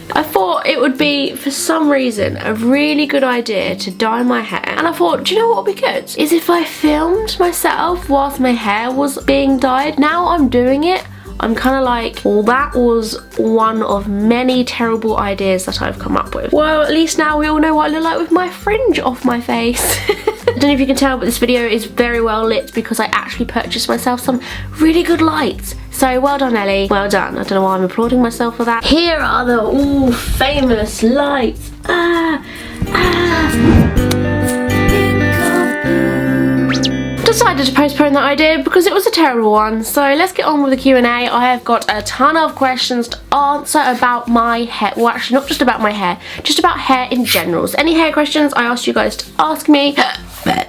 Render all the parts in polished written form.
I thought it would be, for some reason, a really good idea to dye my hair. And I thought, do you know what would be good? Is if I filmed myself whilst my hair was being dyed. Now I'm doing it, I'm kind of like, well, that was one of many terrible ideas that I've come up with. Well, at least now we all know what I look like with my fringe off my face. I don't know if you can tell, but this video is very well lit because I actually purchased myself some really good lights. So well done, Ellie. Well done. I don't know why I'm applauding myself for that. Here are the famous lights. Decided to postpone that idea because it was a terrible one. So let's get on with the Q&A. I have got a ton of questions to answer about my hair. Well, actually not just about my hair, just about hair in general. So any hair questions I asked you guys to ask me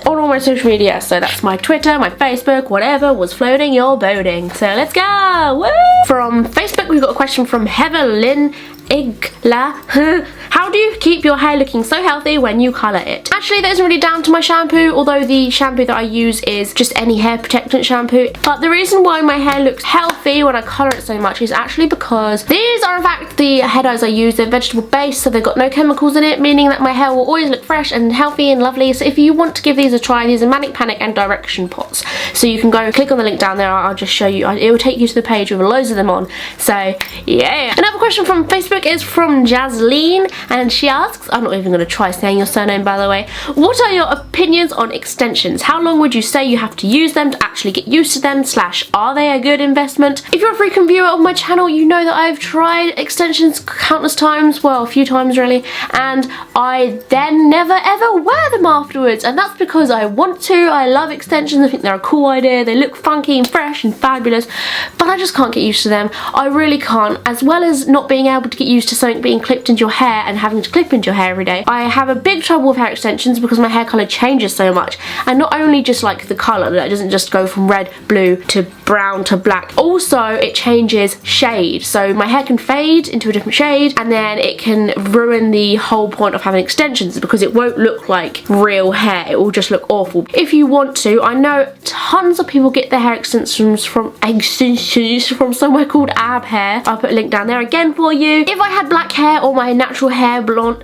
on all my social media. So that's my Twitter, my Facebook, whatever was floating your boating. So let's go! Woo! From Facebook we've got a question from Heather Lynn Igla. How do you keep your hair looking so healthy when you colour it? Actually, that isn't really down to my shampoo, although the shampoo that I use is just any hair protectant shampoo. But the reason why my hair looks healthy when I colour it so much is actually because these are in fact the hair dyes I use. They're vegetable based, so they've got no chemicals in it, meaning that my hair will always look fresh and healthy and lovely. So if you want to give these a try, these are Manic Panic and Direction pots. So you can go click on the link down there, I'll just show you. It will take you to the page with loads of them on. So yeah. Another question from Facebook is from Jasleen, and she asks, I'm not even going to try saying your surname by the way, what are your opinions on extensions? How long would you say you have to use them to actually get used to them, / are they a good investment? If you're a frequent viewer of my channel, you know that I've tried extensions countless times, well, a few times really, and I then never ever wear them afterwards, and that's because I want to. I love extensions, I think they're a cool idea, they look funky and fresh and fabulous, but I just can't get used to them. I really can't. As well as not being able to get used to something being clipped into your hair and having to clip into your hair every day, I have a big trouble with hair extensions because my hair colour changes so much, and not only just like the colour, that it doesn't just go from red, blue to brown to black, also it changes shade. So my hair can fade into a different shade, and then it can ruin the whole point of having extensions because it won't look like real hair, it will just look awful. If you want to, I know tons of people get their hair extensions from somewhere called Ab Hair. I'll put a link down there again for you. If I had black hair or my natural hair blonde,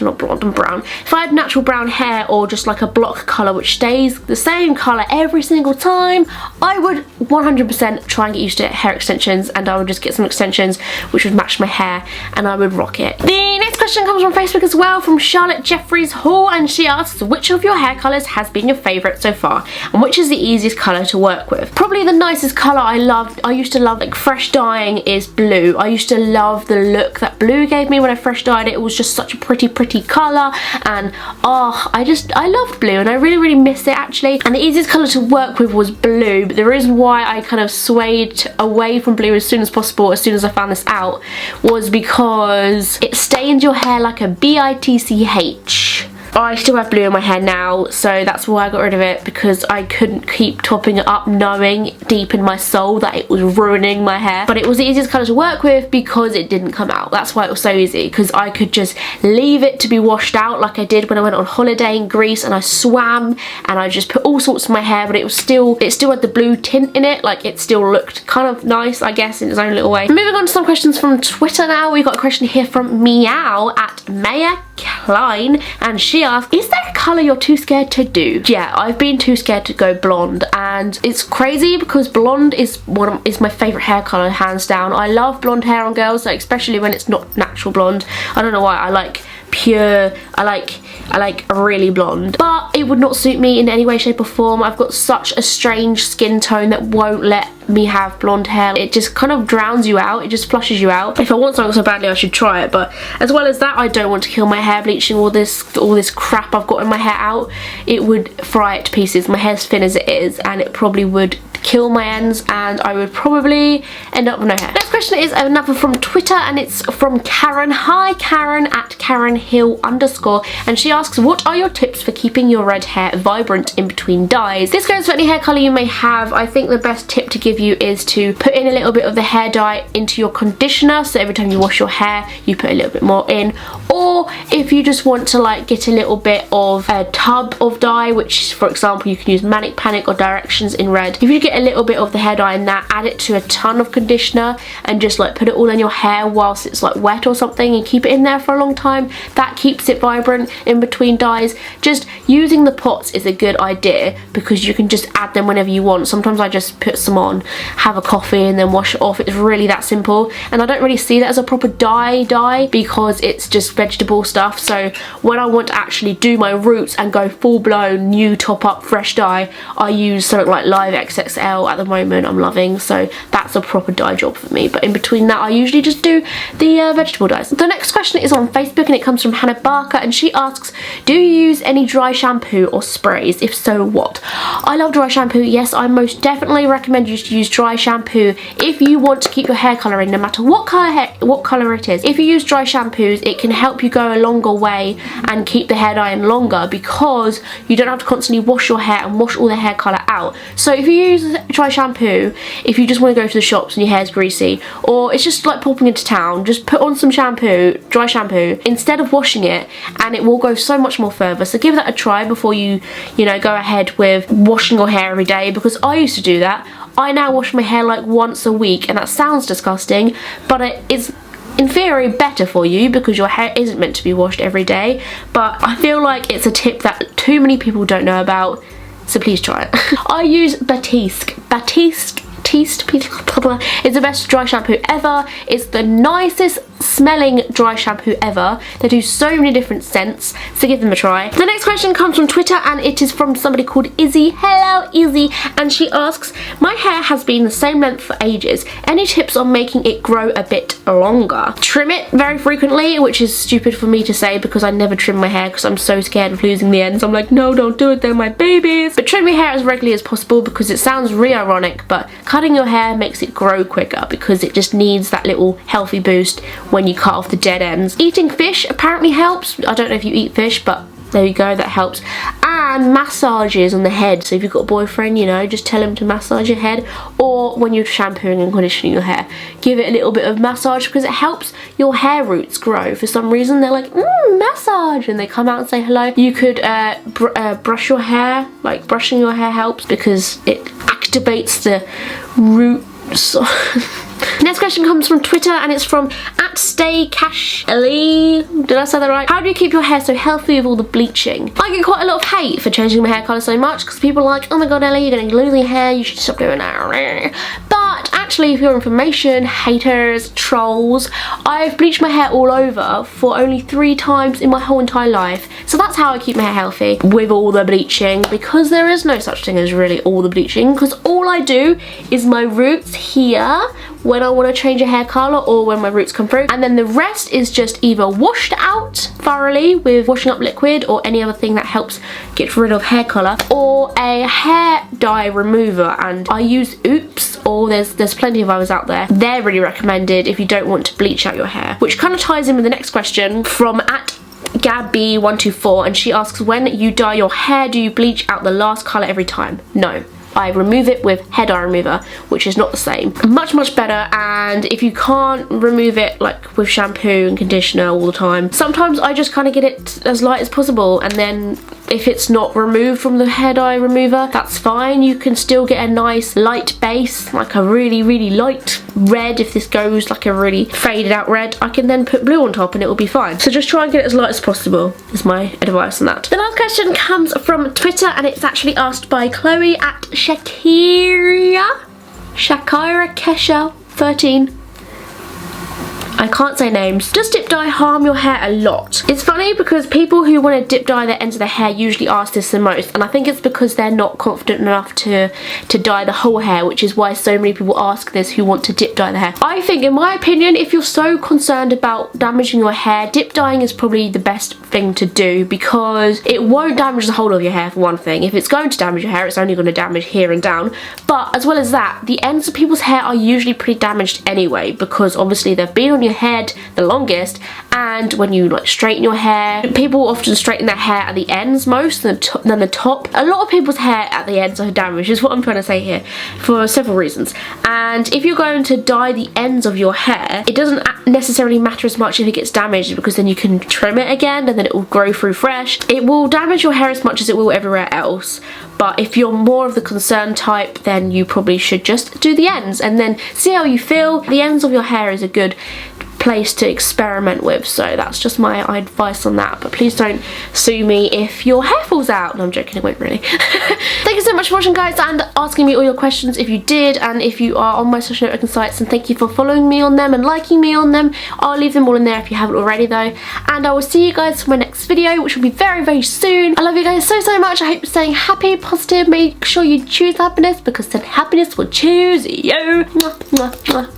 not blonde and brown, if I had natural brown hair or just like a block colour which stays the same colour every single time, I would 100% try and get used to hair extensions, and I would just get some extensions which would match my hair and I would rock it. The next question comes from Facebook as well, from Charlotte Jeffries Hall, and she asks, which of your hair colours has been your favourite so far, and which is the easiest colour to work with? Probably the nicest colour I used to love, like fresh dyeing, is blue. I used to love the look that blue gave me when I fresh dyed it. It was just such a pretty colour, and I loved blue, and I really miss it actually. And the easiest colour to work with was blue, but the reason why I kind of swayed away from blue as soon as possible, as soon as I found this out, was because it stains your hair like a bitch. I still have blue in my hair now, so that's why I got rid of it, because I couldn't keep topping it up knowing deep in my soul that it was ruining my hair. But it was the easiest colour to work with because it didn't come out. That's why it was so easy, because I could just leave it to be washed out like I did when I went on holiday in Greece, and I swam and I just put all sorts in my hair, but it still had the blue tint in it. Like, it still looked kind of nice, I guess, in its own little way. Moving on to some questions from Twitter now. We've got a question here from Meow at Maya Klein, and she asked, is there a colour you're too scared to do? Yeah, I've been too scared to go blonde, and it's crazy because blonde is my favourite hair colour, hands down. I love blonde hair on girls, like, especially when it's not natural blonde. I don't know why, I like pure, I like really blonde, but it would not suit me in any way, shape or form. I've got such a strange skin tone that won't let me have blonde hair. It just kind of drowns you out, it just flushes you out. If I want something so badly, I should try it, but as well as that, I don't want to kill my hair bleaching all this crap I've got in my hair out. It would fry it to pieces. My hair's thin as it is, and it probably would kill my ends, and I would probably end up with no hair. Next question is another from Twitter, and it's from Karen. Hi Karen at Karen Hill _, and she asks, what are your tips for keeping your red hair vibrant in between dyes? This goes for any hair colour you may have. I think the best tip to give you is to put in a little bit of the hair dye into your conditioner, so every time you wash your hair you put a little bit more in. Or if you just want to like get a little bit of a tub of dye, which for example you can use Manic Panic or Directions in red, if you get a little bit of the hair dye in that, add it to a ton of conditioner and just like put it all in your hair whilst it's like wet or something, and keep it in there for a long time. That keeps it vibrant in between dyes. Just using the pots is a good idea because you can just add them whenever you want. Sometimes I just put some on, have a coffee and then wash it off. It's really that simple, and I don't really see that as a proper dye because it's just vegetable stuff. So when I want to actually do my roots and go full-blown new top up fresh dye, I use something like Live XXL at the moment. I'm loving, so that's a proper dye job for me. But in between that I usually just do the vegetable dyes. The next question is on Facebook and it comes from Hannah Barker, and she asks, do you use any dry shampoo or sprays? If so, what? I love dry shampoo. Yes, I most definitely recommend you to use dry shampoo if you want to keep your hair colour in, no matter what colour it is. If you use dry shampoos, it can help you go a longer way and keep the hair dye in longer because you don't have to constantly wash your hair and wash all the hair colour out. So if you use dry shampoo, if you just want to go to the shops and your hair's greasy, or it's just like popping into town, just put on some shampoo, dry shampoo, instead of washing it, and it will go so much more further. So give that a try before you know, go ahead with washing your hair every day, because I used to do that. I now wash my hair like once a week, and that sounds disgusting, but it is in theory better for you because your hair isn't meant to be washed every day. But I feel like it's a tip that too many people don't know about, so please try it. I use Batiste. It's the best dry shampoo ever. It's the nicest smelling dry shampoo ever. They do so many different scents, so give them a try. The next question comes from Twitter and it is from somebody called Izzy. Hello Izzy, and she asks, my hair has been the same length for ages. Any tips on making it grow a bit longer? Trim it very frequently, which is stupid for me to say because I never trim my hair because I'm so scared of losing the ends. I'm like, no, don't do it, they're my babies. But trim your hair as regularly as possible because it sounds really ironic, but cutting your hair makes it grow quicker because it just needs that little healthy boost when you cut off the dead ends. Eating fish apparently helps. I don't know if you eat fish, but there you go, that helps. And massages on the head. So if you've got a boyfriend, you know, just tell him to massage your head. Or when you're shampooing and conditioning your hair, give it a little bit of massage because it helps your hair roots grow. For some reason they're like, massage, and they come out and say hello. You could brush your hair, like brushing your hair helps because it activates the roots. Next question comes from Twitter and it's from @StayCashEli. Did I say that right? How do you keep your hair so healthy with all the bleaching? I get quite a lot of hate for changing my hair colour so much because people are like, oh my god Ellie, you're gonna lose your hair, you should stop doing that. But actually, for your information, haters, trolls, I've bleached my hair all over for only 3 times in my whole entire life. So that's how I keep my hair healthy, with all the bleaching, because there is no such thing as really all the bleaching, because all I do is my roots here when I want to change a hair colour or when my roots come through, and then the rest is just either washed out thoroughly with washing up liquid or any other thing that helps get rid of hair colour, or a hair dye remover, and I use Oops, or there's plenty of others out there. They're really recommended if you don't want to bleach out your hair, which kind of ties in with the next question from @Gabby124, and she asks, when you dye your hair, do you bleach out the last colour every time? No. I remove it with hair dye remover, which is not the same. Much better, and if you can't remove it like with shampoo and conditioner all the time, sometimes I just kind of get it as light as possible, and then if it's not removed from the hair dye remover, that's fine. You can still get a nice light base, like a really light red. If this goes like a really faded out red, I can then put blue on top and it will be fine. So just try and get it as light as possible is my advice on that. The last question comes from Twitter and it's actually asked by Chloe @Shakira Kesha 13. I can't say names. Does dip dye harm your hair a lot? It's funny because people who want to dip dye the ends of their hair usually ask this the most, and I think it's because they're not confident enough to dye the whole hair, which is why so many people ask this who want to dip dye the hair. I think, in my opinion, if you're so concerned about damaging your hair, dip dyeing is probably the best thing to do because it won't damage the whole of your hair, for one thing. If it's going to damage your hair, it's only going to damage here and down. But as well as that, the ends of people's hair are usually pretty damaged anyway because obviously they've been on your head the longest, and when you like straighten your hair, people often straighten their hair at the ends most than the top. A lot of people's hair at the ends are damaged, is what I'm trying to say here, for several reasons. And if you're going to dye the ends of your hair, it doesn't necessarily matter as much if it gets damaged, because then you can trim it again and then it will grow through fresh. It will damage your hair as much as it will everywhere else, but if you're more of the concerned type, then you probably should just do the ends and then see how you feel. The ends of your hair is a good place to experiment with, so that's just my advice on that. But please don't sue me if your hair falls out. No, I'm joking, it won't really. Thank you so much for watching, guys, and asking me all your questions if you did, and if you are on my social networking sites, and thank you for following me on them and liking me on them. I'll leave them all in there if you haven't already though, and I will see you guys for my next video, which will be very, very soon. I love you guys so, so much. I hope you're staying happy, positive. Make sure you choose happiness, because then happiness will choose you. Mwah, mwah, mwah.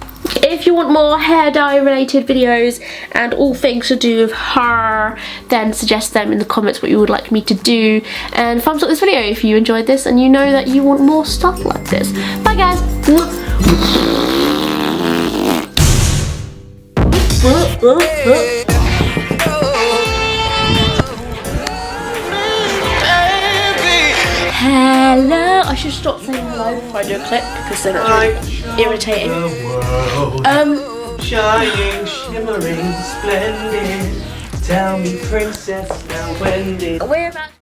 If you want more hair dye related videos and all things to do with hair, then suggest them in the comments what you would like me to do, and thumbs up this video if you enjoyed this and you know that you want more stuff like this. Bye guys. Hello. I should stop saying hello before I do a clip, because then it's really irritating. Shining, shimmering, splendid. Tell me, princess, now when did... We're about